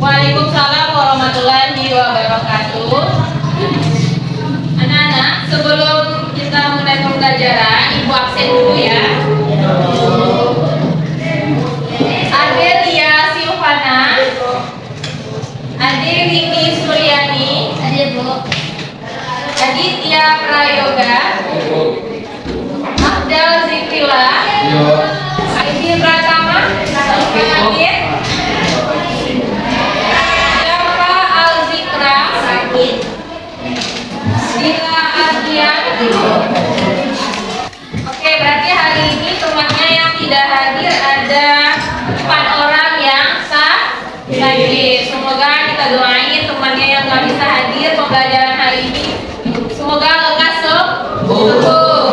Waalaikumsalam warahmatullahi wabarakatuh. Anak-anak, sebelum kita mulai pembelajaran, ibu absen dulu ya. Adelia Silvana, Ade Riki Suryani, Aditya Prayoga, Abdal Zikrila, Aidil Pratama, Hadir, Dapa Alzikra, Dila Ardian. Oke, berarti hari ini temannya yang tidak hadir ada 4 orang yang sakit. Semoga kita doain temannya yang nggak bisa hadir pembelajaran hari ini, semoga lekas sembuh.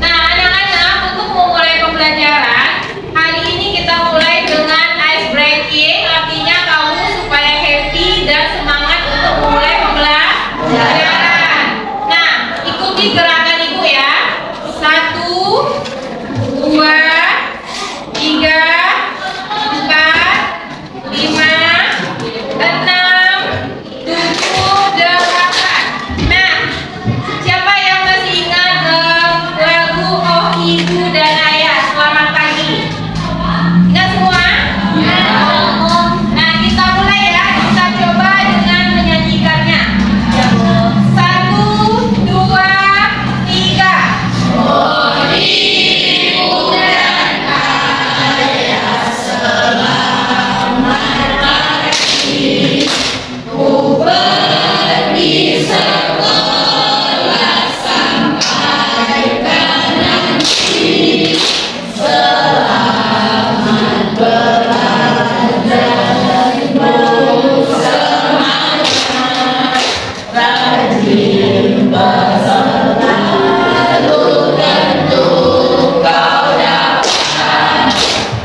Nah, anak-anak, untuk memulai pembelajaran hari ini kita mulai dengan ice breaking, artinya kamu supaya happy dan semangat untuk memulai pembelajaran. Nah, ikuti gerakan ibu ya. 1, 2, 3, 4, 5, 6, 7, 8. Nah, siapa yang masih ingat lagu Oh Ibu dan Ayah Selamat Pagi? Ingat semua? Nah, kita mulai ya. Kita coba dengan menyanyikannya. 1, 2, 3. Oh Ibu dan Ayah selamat pagi. Ku pergi sekolah sampaikan nanti. Selamat belajar Bu, semangat rajin selalu tentu kau dapat.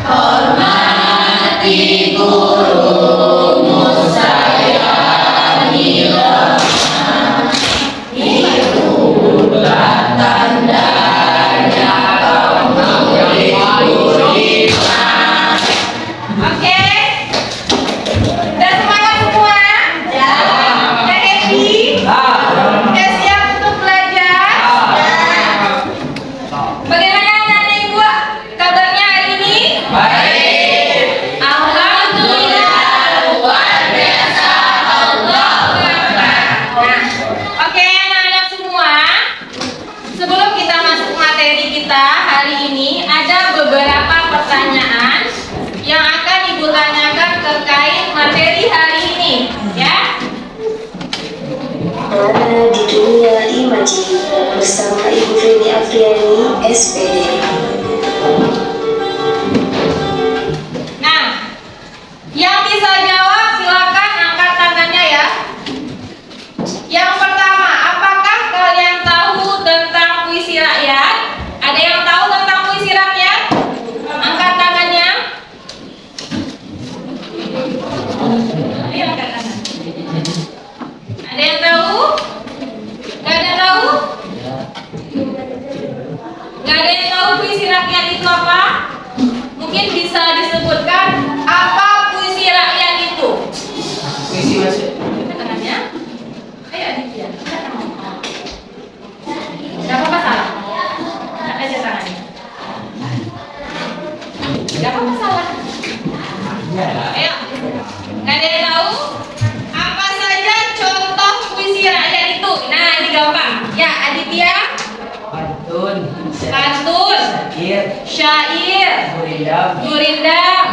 Hormati gurumu, sayangi lemah. Itulah tandanya kau memiliki hikmah. Oke, udah semangat semua? Udah happy? Udah siap untuk belajar? Bagaimana anak-anak ibu kabarnya hari ini? Baik. Alhamdulillah, luar biasa. Allahu Akbar. Nah, oke anak-anak semua, sebelum kita masuk materi kita hari ini, ada beberapa pertanyaan yang akan ibu tanyakan terkait materi hari ini, ya. Ada di dunia imaji bersama Ibu Feni Afriani, SPD. Nah, yang bisa jawab silakan angkat tangannya ya. Yang pertama, apakah kalian tahu tentang puisi rakyat? Ada yang tahu tentang puisi rakyat? Angkat tangannya. Ayo angkat tangan. Ada yang tahu? Gak ada yang tahu? Gak ada yang tahu puisi rakyat itu apa? Mungkin bisa disebutkan apa puisi rakyat itu? Puisi masuk. Angkat tangannya. Ayo Aditya. Angkat tangannya. Gak apa-apa salah. Angkat aja tangannya. Gak apa-apa salah. Ayo. Gak ada yang tahu? Apa saja contoh puisi rakyat itu? Nah, ini gampang. Ya, Aditya. Pantun. Pantun. Syair. Syair. Gurindam. Gurindam.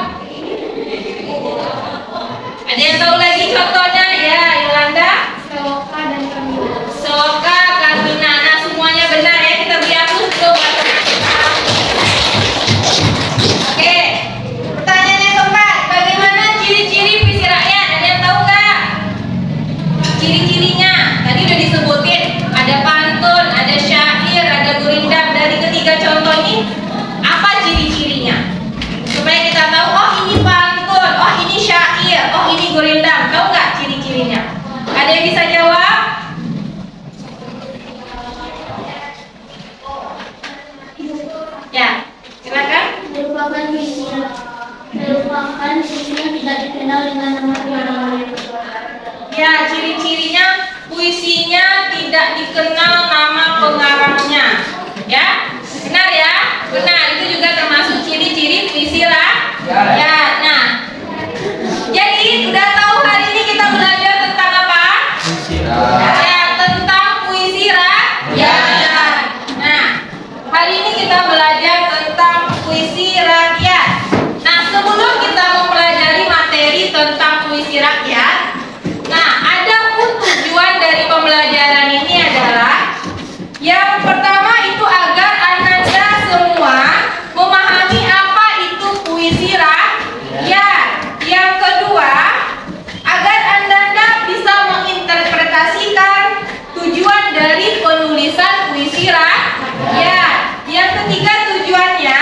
Ada yang tahu lagi contohnya? Ya, Yolanda. Seloka dan Kamina. Seloka, Kamina. Nah, semuanya benar ya. Kita beri aplaus untuk Oke. Pertanyaan yang keempat, bagaimana ciri-ciri puisi rakyat? Ada yang tahu nggak? Ciri-cirinya tadi udah disebutin. Ada pantun, ada syair, ada gurindam. Dari ketiga contoh ini, apa ciri-cirinya? Supaya kita tahu merupakan puisi yang tidak dikenal dengan nama yang lain. Ya, ciri-cirinya puisinya tidak dikenal nama pengarangnya. Ya, benar ya? Benar, itu juga termasuk ciri-ciri puisi rakyat. Ya, nah. Jadi, udah tahu hari ini kita belajar tentang apa? Ya, tentang puisi rakyat. Nah, hari ini kita belajar tentang puisi rakyat. Nah, sebelum kita mempelajari materi tentang puisi rakyat, nah, adapun tujuan dari pembelajaran ini adalah yang pertama itu agar Ananda semua memahami apa itu puisi rakyat. Yang kedua, agar Ananda bisa menginterpretasikan tujuan dari penulisan puisi rakyat. Yang ketiga tujuannya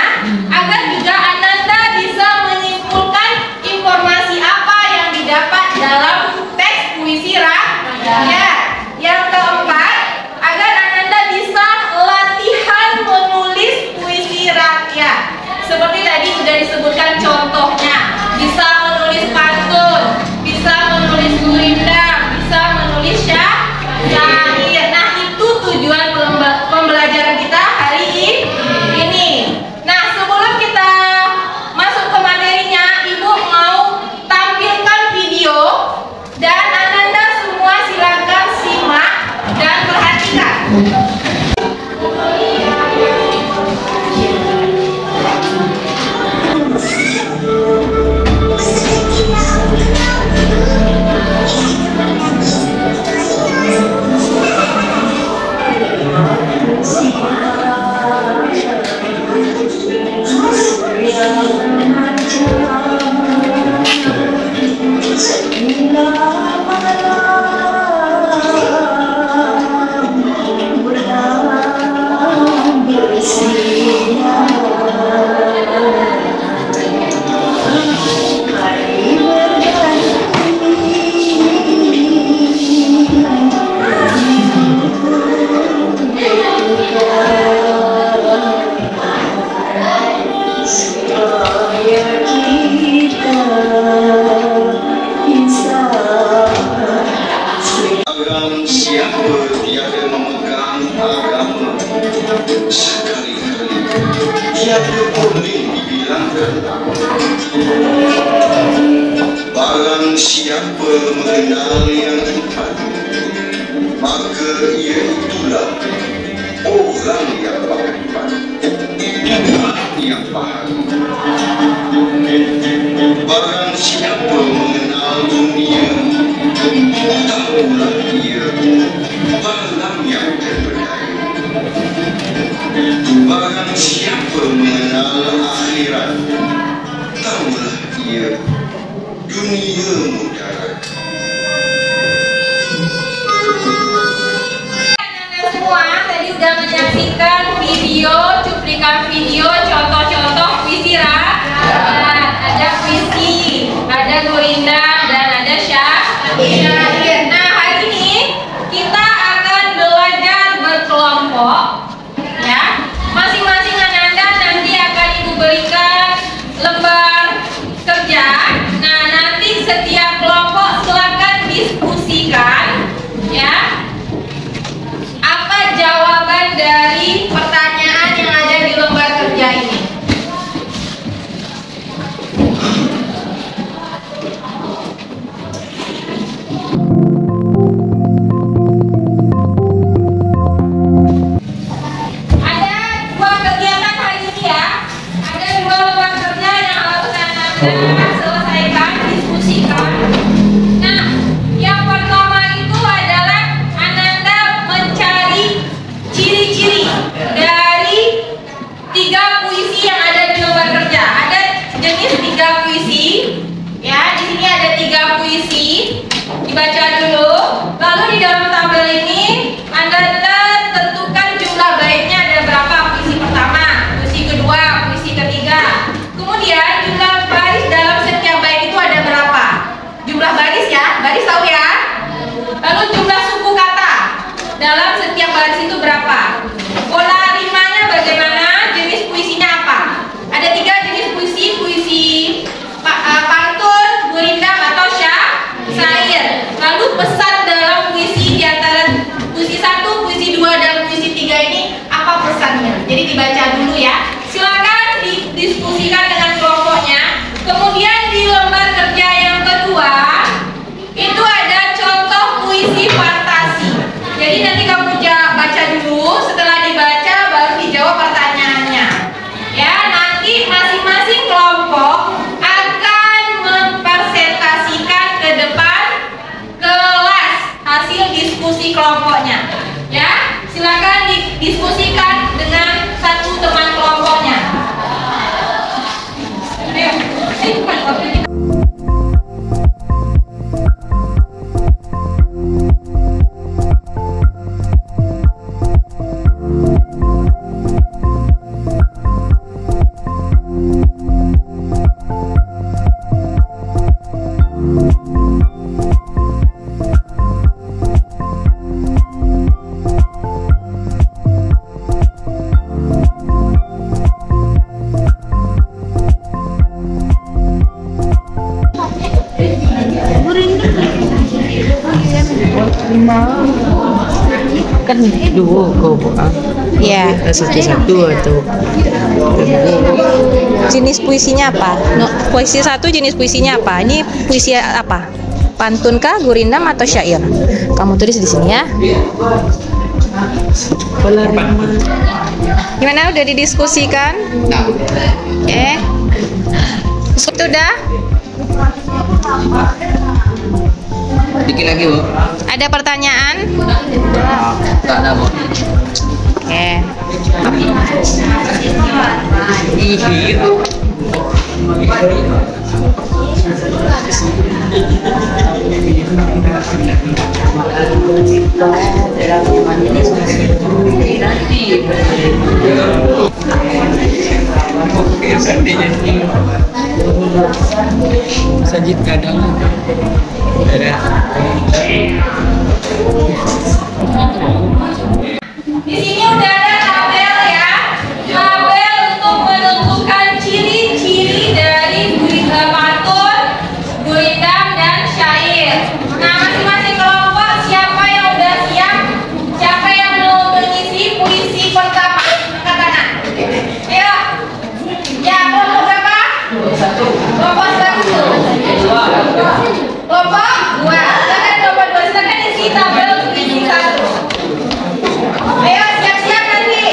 agar juga Ananda bisa menyimpulkan informasi apa yang didapat dalam teks puisi rakyat. Yang keempat, agar Ananda bisa latihan menulis puisi rakyat. Seperti tadi sudah disebutkan contohnya, bisa menulis pantun, bisa menulis gurindam, bisa menulis syair. Nah, itu tujuan pembelajaran kita hari ini. Nah, sebelum kita masuk ke materinya, Ibu mau tampilkan video dan Ananda semua silakan simak dan perhatikan. Agama siapa tiada memegang agama sekali-kali tiada boleh dibilangkan barang siapa mengenal yang Tuhan maka ia itulah orang yang beriman yang paham. Barang siapa mengenal dunia tahulah ia malam yang terberdaya. Barang siapa mengenal akhirat tahulah ia dunia mudarat. Anda semua tadi udah menyaksikan video, cuplikan video, contoh-contoh puisi rakyat. Ada puisi, ada gurindam, dan ada syair. Nah, hari ini kita akan belajar berkelompok. Ya, masing-masing Ananda nanti akan Ibu berikan lembar kerja. Nah, nanti setiap kelompok silakan diskusikan, ya, apa jawaban dari pertanyaan yang ada di lembar kerja ini. Ada dua kegiatan hari ini ya. Ada dua lembar kerja yang harus Anda selesaikan, diskusikan. Nah, yang pertama itu adalah Ananda mencari ciri-ciri dari 3 puisi yang ada di lembar kerja. Ada jenis 3 puisi. Ya, di sini ada 3 puisi. Dibaca dulu. Lalu di dalam tabel ini Anda tentukan jumlah baitnya ada berapa. Puisi pertama, puisi kedua, puisi ketiga. Kemudian jumlah baris dalam setiap bait itu ada berapa? Jumlah baris ya, baris tahu ya. Lalu jumlah suku kata dalam setiap baris itu berapa? Pola rimanya bagaimana? Jenis puisinya apa? Ada 3 jenis Jadi dibaca dulu ya. Silakan didiskusikan dengan kelompoknya. Kemudian di lembar kerja yang kedua itu ada contoh puisi fantasi. Jadi nanti kamu baca dulu, setelah dibaca baru dijawab pertanyaannya. Ya, nanti masing-masing kelompok akan mempresentasikan ke depan kelas hasil diskusi kelompoknya. Ya, silakan didiskusikan dengan satu teman kelompoknya. Ayo, waktu kita. Kan dua kau Ya. satu atau Jenis puisinya apa? Puisi satu jenis puisinya apa? Ini puisi apa? Pantun kah, gurindam atau syair? Kamu tulis di sini ya. Gimana? Udah didiskusikan? Oke. Itu udah? dikit lagi Bu. Ada pertanyaan? Tak ada Bu. Oke. Sajid kadang ada. Di sini udah ada tabel ya. Tabel untuk menentukan ciri-ciri dari pantun, gurindam dan syair. Nah, masing-masing kelompok siapa yang udah siap? Siapa yang mau mengisi puisi pertama? Angkat tangan. Ayo. Ya, kelompok berapa? Kelompok 1. Kelompok 2. Silakan kelompok 2. Silakan isi tabel puisi 1. Ayo siap-siap nanti.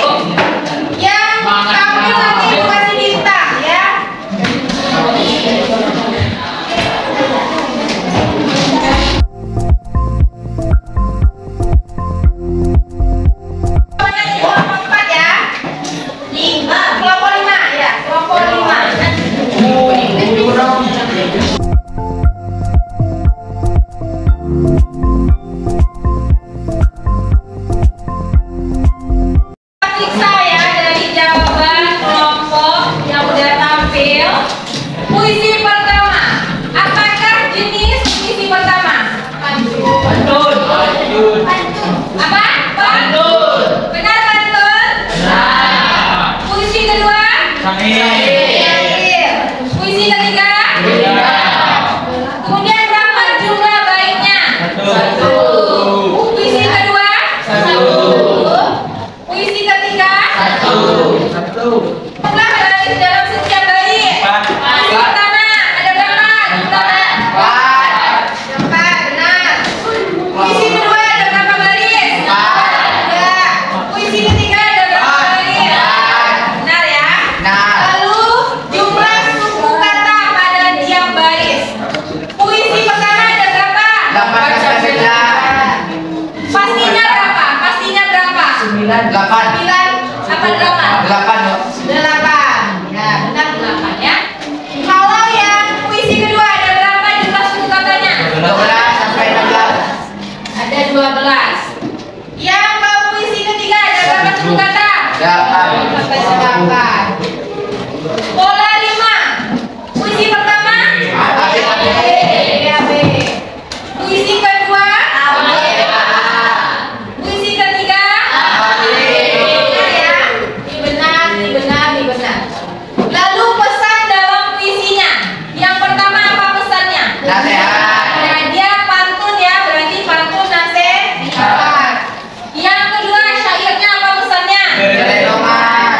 Yang tampil nanti kasih bintang ya. Kelompok 4 ya. 5. Kelompok 5 ya. Kelompok 5. Periksa ya dari jawaban kelompok yang udah tampil. Puisi pertama, apakah jenis puisi pertama? Pantun. Apa? Pantun. Benar pantun? Benar. Puisi kedua? Syair. Puisi ketiga? Kemudian berapa jumlah baitnya? 1. Puisi kedua? 1. Puisi ketiga? 1. Jumlah baris dalam setiap bait. Puisi pertama ada berapa? Jumlah 4. 4, benar. Puisi kedua ada berapa baris? 4. Puisi ketiga ada berapa baris? Benar ya? Lalu jumlah suku kata pada tiap baris. Puisi pertama ada berapa? 8. Pastinya berapa? Pastinya berapa? 9 apa 8? 8. Ya, benar 8 ya. Kalau yang puisi kedua ada berapa jumlah suku katanya? 12 sampai 16. Ada 12. Yang kalau puisi ketiga ada berapa suku kata? 8 sampai 8. Pola 5. Puisi pertama? B. Puisi kedua? Puisi ketiga? Benar ya? Ini benar, ini benar, ini benar. Lalu pesan dalam puisinya. Yang pertama apa pesannya? Nasihat. Nah, dia pantun ya, berarti pantun nasihat. Yang kedua syairnya apa pesannya? Renungan.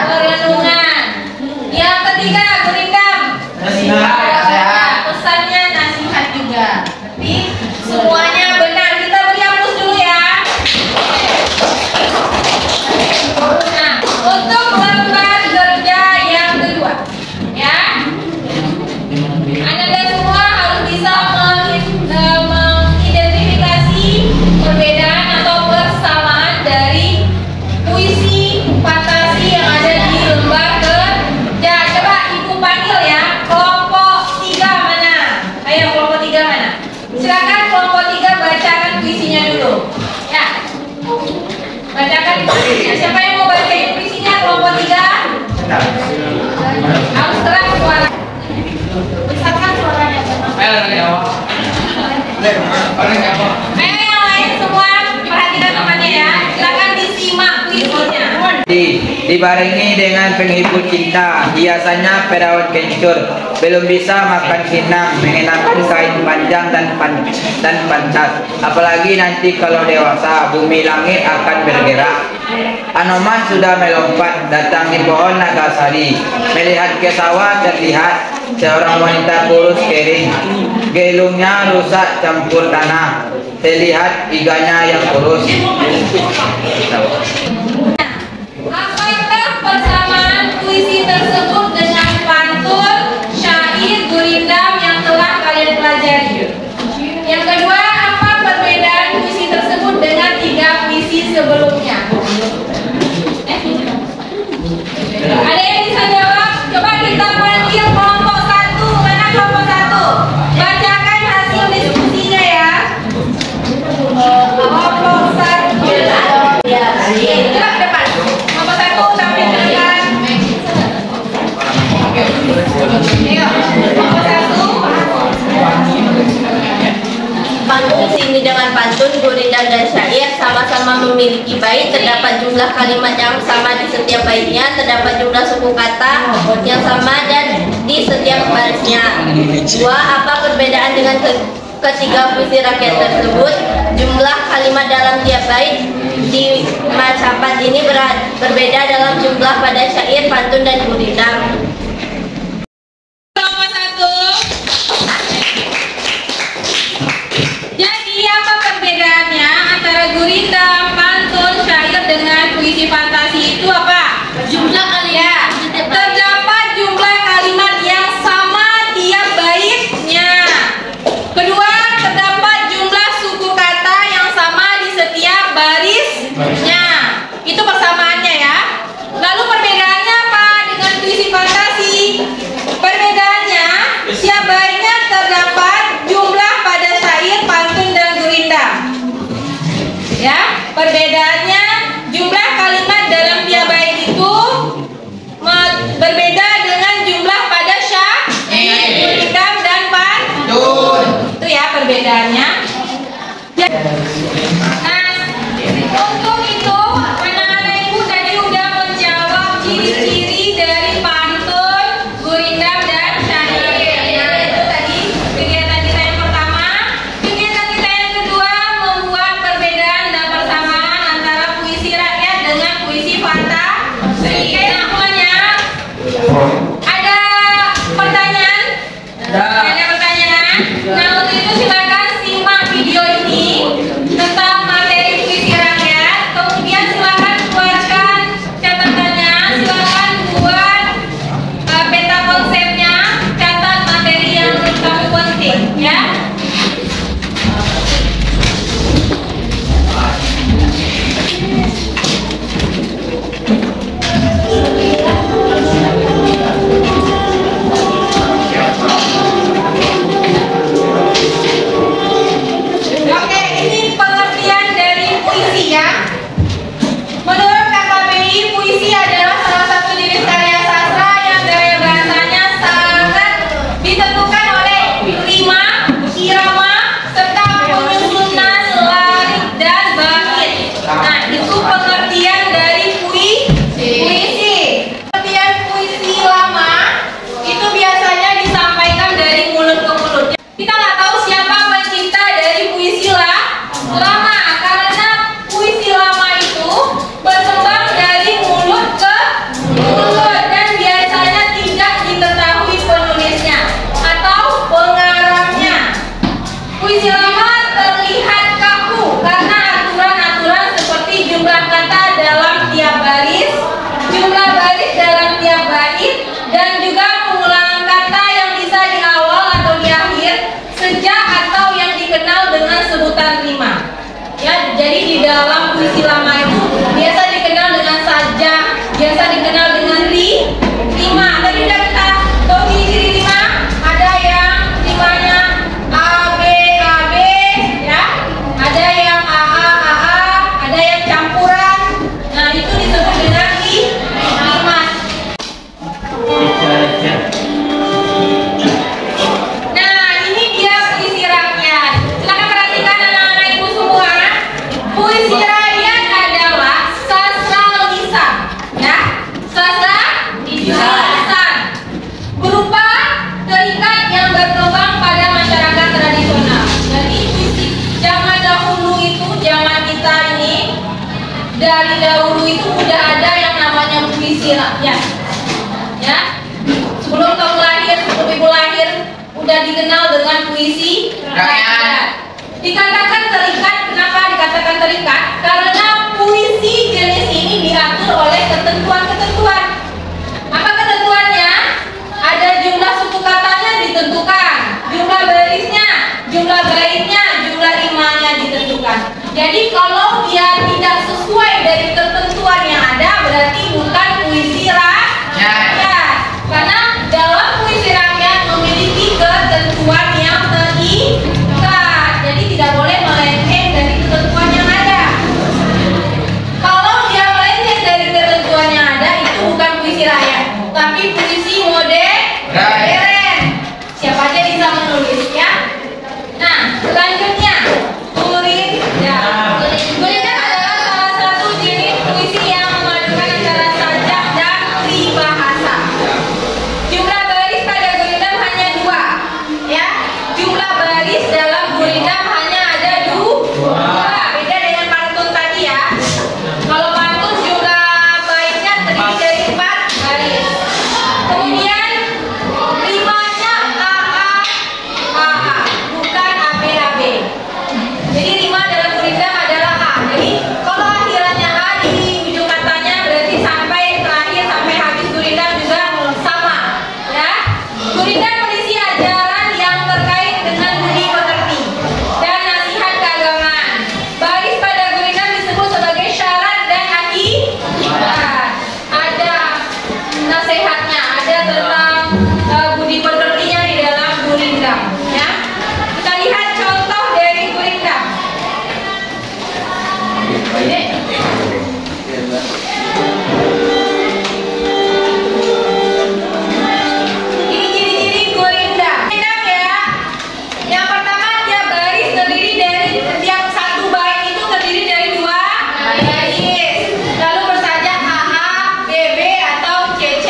Siapa yang mau bacain puisinya kelompok 3? Harus terang suara. Besarkan suaranya. Ayo yang lain semua perhatikan temannya ya. Silakan disimak puisinya. Dibarengi dengan penghibur cinta, hiasannya perawat kencur, belum bisa makan kinang, mengenakan kain panjang dan pantas. Apalagi nanti kalau dewasa, bumi langit akan bergerak. Anoman sudah melompat, datang di pohon nagasari, melihat ke sawah terlihat seorang wanita kurus kering, gelungnya rusak campur tanah, terlihat iganya yang kurus. Apakah persamaan puisi tersebut dengan pantun, syair, gurindam yang telah kalian pelajari? Yang kedua, apa perbedaan puisi tersebut dengan 3 puisi sebelumnya? Ada yang bisa jawab? Coba kita panggil kelompok 1. Mana kelompok 1? Bacakan hasil diskusinya ya. Kelompok 1. Gerak depan. Kelompok 1 sampai ke depan. Ayo, kelompok 1. Pantun ini dengan pantun, gurindam dan syair sama-sama memiliki bait. Terdapat jumlah kalimat yang sama di setiap baitnya. Terdapat jumlah suku kata yang sama dan di setiap barisnya. 2. Apa perbedaan dengan ketiga puisi rakyat tersebut? Jumlah kalimat dalam tiap bait di Mazhabat ini berbeda dalam jumlah pada syair, pantun dan gurindam. Kelompok 1. Jadi apa perbedaannya antara gurindam, pantun, syair dengan puisi fantasi itu apa? Jumlah kalimat. Terdapat jumlah kalimat yang sama tiap baitnya. Kedua, terdapat jumlah suku kata yang sama di setiap barisnya. Itu persamaannya ya. Lalu perbedaannya apa dengan puisi fantasi? Perbedaannya, tiap baitnya terdapat jumlah pada syair, pantun dan gurindam. Ya, perbedaannya jumlah kalimat puisi rakyat. Ya, sebelum kamu lahir, sebelum ibu lahir, udah dikenal dengan puisi rakyat. Dikatakan terikat, kenapa dikatakan terikat? Karena puisi jenis ini diatur oleh ketentuan-ketentuan. Apa ketentuannya? Ada jumlah suku katanya ditentukan, jumlah barisnya, jumlah baitnya, jumlah rimanya ditentukan. Jadi kalau dia tidak sesuai dari ketentuan yang ada, berarti bukan puisi rakyat. Karena dalam puisi rakyat memiliki ketentuan yang terikat. Jadi tidak boleh melenceng dari ketentuan yang ada. Kalau dia melenceng dari ketentuan yang ada, itu bukan puisi rakyat, tapi puisi modern. Siapa aja bisa menulis ya. Nah, selanjutnya Gurinda. Gurinda adalah salah satu jenis puisi yang memadukan antara sajak dan pribahasa. Jumlah baris pada Gurinda hanya 2, ya. Jumlah baris dalam Gurinda hanya ada 2. Beda dengan pantun tadi ya. Kalau pantun jumlah baitnya terdiri dari 4 baris. Kemudian rimanya AA, bukan AB. Jadi rima dalam Gurinda adalah A. Jadi kalau akhirannya A di ujung katanya, berarti sampai terakhir sampai habis Gurinda juga sama. Ya, Gurinda berisi ajaran yang terkait dengan budi pekerti dan nasihat keagamaan. Baris pada Gurinda disebut sebagai syarat dan akibat. Ada nasihatnya, ada tentang budi pekertinya di dalam Gurinda. Ya, kita lihat contoh dari Gurinda. Ini ciri-ciri Gurinda. Gurinda ya. Yang pertama, dia baris terdiri dari setiap satu bait itu terdiri dari 2 baris. Lalu bersajak AA, BB atau CC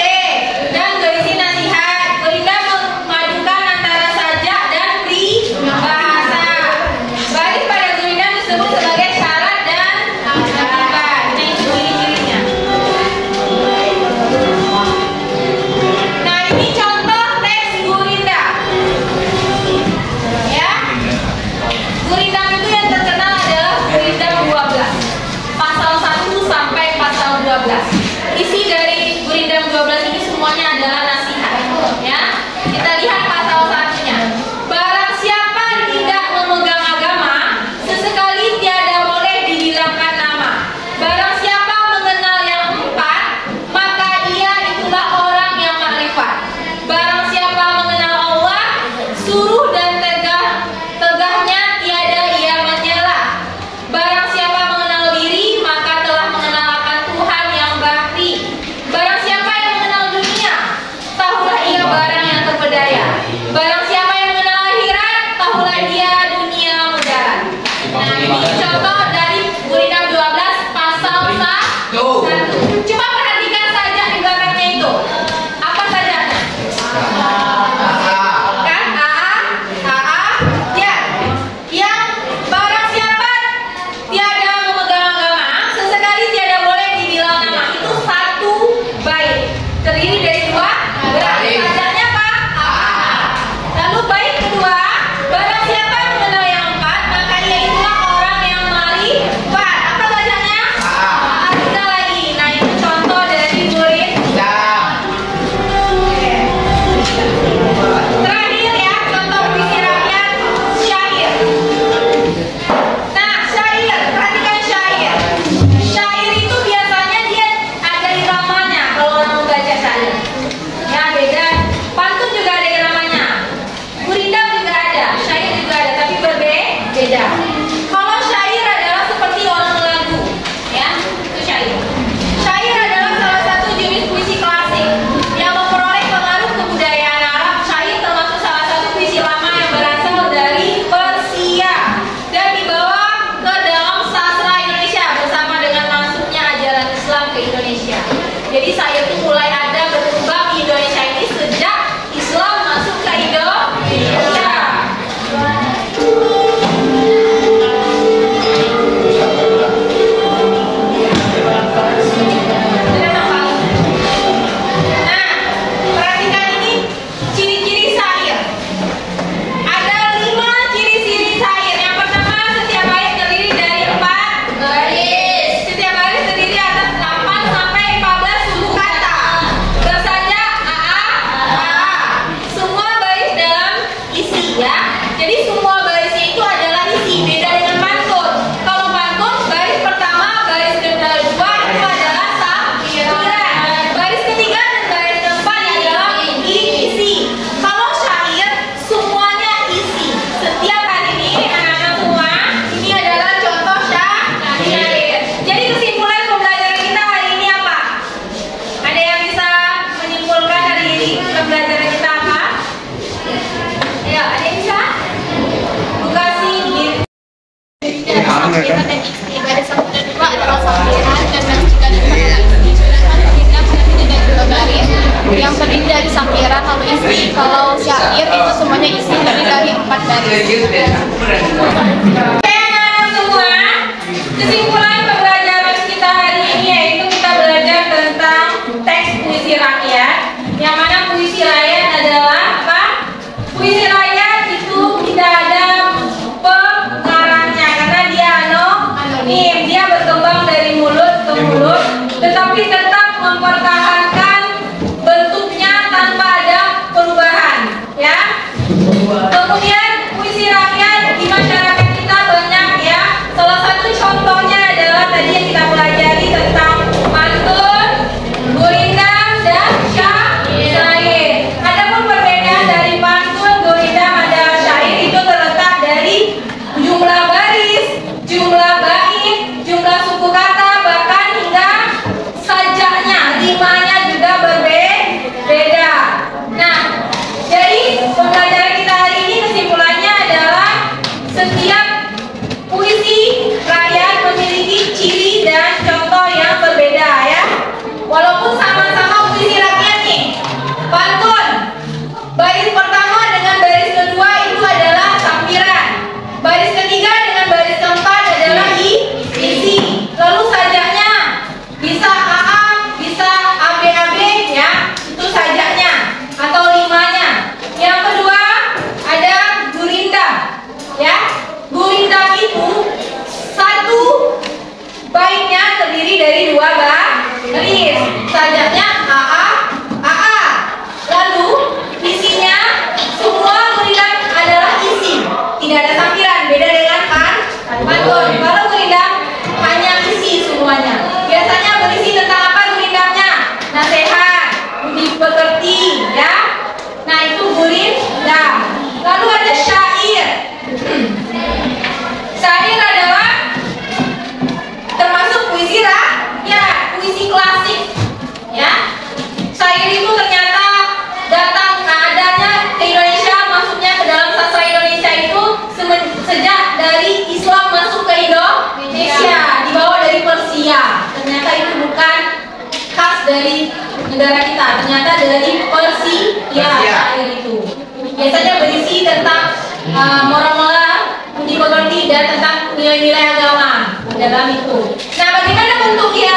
dan berisi nasihat. Gurinda memadukan antara sajak dan pribahasa. Baris pada Gurinda disebut sebagai syarat dan akibat. Ini ciri-cirinya. Nah, ini contoh teks Gurinda. Ya. Gurinda itu yang terkenal adalah Gurinda 12. Pasal 1 sampai pasal 12. Isi dari Gurinda 12 ini semuanya adalah nasihat. Ya. Kita lihat pasal 1-nya. Barang siapa tidak memegang agama, sesekali tiada boleh dibilangkan nama. Barang siapa mengenal yang 4, maka ia itulah orang yang makrifat. Barang siapa mengenal Allah, suruh dan tegahnya tiada ia menyela. Barang siapa mengenal diri, maka telah mengenal akan Tuhan yang bakti. Barang siapa yang mengenal dunia, tahulah ia barang yang terpedaya. Barang siapa yang mengenal akhirat, tahulah dia dunia mudarat. Nah, ini contoh dari Gurinda 12 pasal 1. Coba perhatikan sajak di belakangnya itu. Apa sajaknya? Kan AA, ya. Yang barang siapa tiada memegang agama, sesekali tiada boleh dibilang nama. Itu 1 bait. Terdiri dari 2 baris. Sajaknya apa? AA. Lalu bait kedua, barang siapa mengenal yang 4, maka ia itulah orang yang makrifat. Apa sajaknya? Ada lagi. Nah, itu contoh dari Gurinda. Terakhir ya, contoh puisi rakyat, syair. Nah, syair, perhatikan syair. Syair itu biasanya dia ada iramanya kalau orang membaca syair. Ya, beda. Pantun juga ada iramanya. Gurinda juga ada, syair juga ada, tapi berbeda. Kalau syair adalah seperti orang lagu, ya, itu syair. Syair adalah salah satu jenis puisi klasik yang memperoleh pengaruh kebudayaan Arab. Syair termasuk salah satu puisi lama yang berasal dari Persia dan dibawa ke dalam sastra Indonesia bersama dengan masuknya ajaran Islam ke Indonesia. Jadi syair itu mulai ada berkembang di Indonesia ini sejak Islam masuk ke Indonesia. rimanya juga berbeda. Nah, jadi pembelajaran kita hari ini kesimpulannya adalah setiap puisi rakyat memiliki ciri dan contoh yang berbeda ya. Walaupun sama-sama puisi rakyat nih, pantun baris pertama dengan baris kedua itu adalah sampiran, baris ketiga dengan baris keempat adalah isi. Lalu sajaknya bisa AA, bisa ABAB ya, itu sajaknya atau rimanya. Yang kedua ada gurindam ya. Gurindam itu satu baitnya terdiri dari dua baris, sajaknya AA. Lalu isinya semua gurindam adalah isi, tidak ada sampiran, beda dengan pantun. Kalau gurindam hanya isi semuanya. Biasanya berisi tentang apa gurindamnya? Nasihat, budi pekerti ya. Nah itu gurindam. Lalu ada syair. Syair adalah termasuk puisi rakyat, puisi klasik ya. Syair itu ternyata datang adanya ke Indonesia, masuknya ke dalam sastra Indonesia itu sejak dari Islam masuk ke Indonesia, dibawa dari Persia. Ternyata itu bukan khas dari negara kita, ternyata dari Persia syair itu. Biasanya berisi tentang moral-moral, budi pekerti dan tentang nilai-nilai agama dalam itu. Nah, bagaimana bentuk dia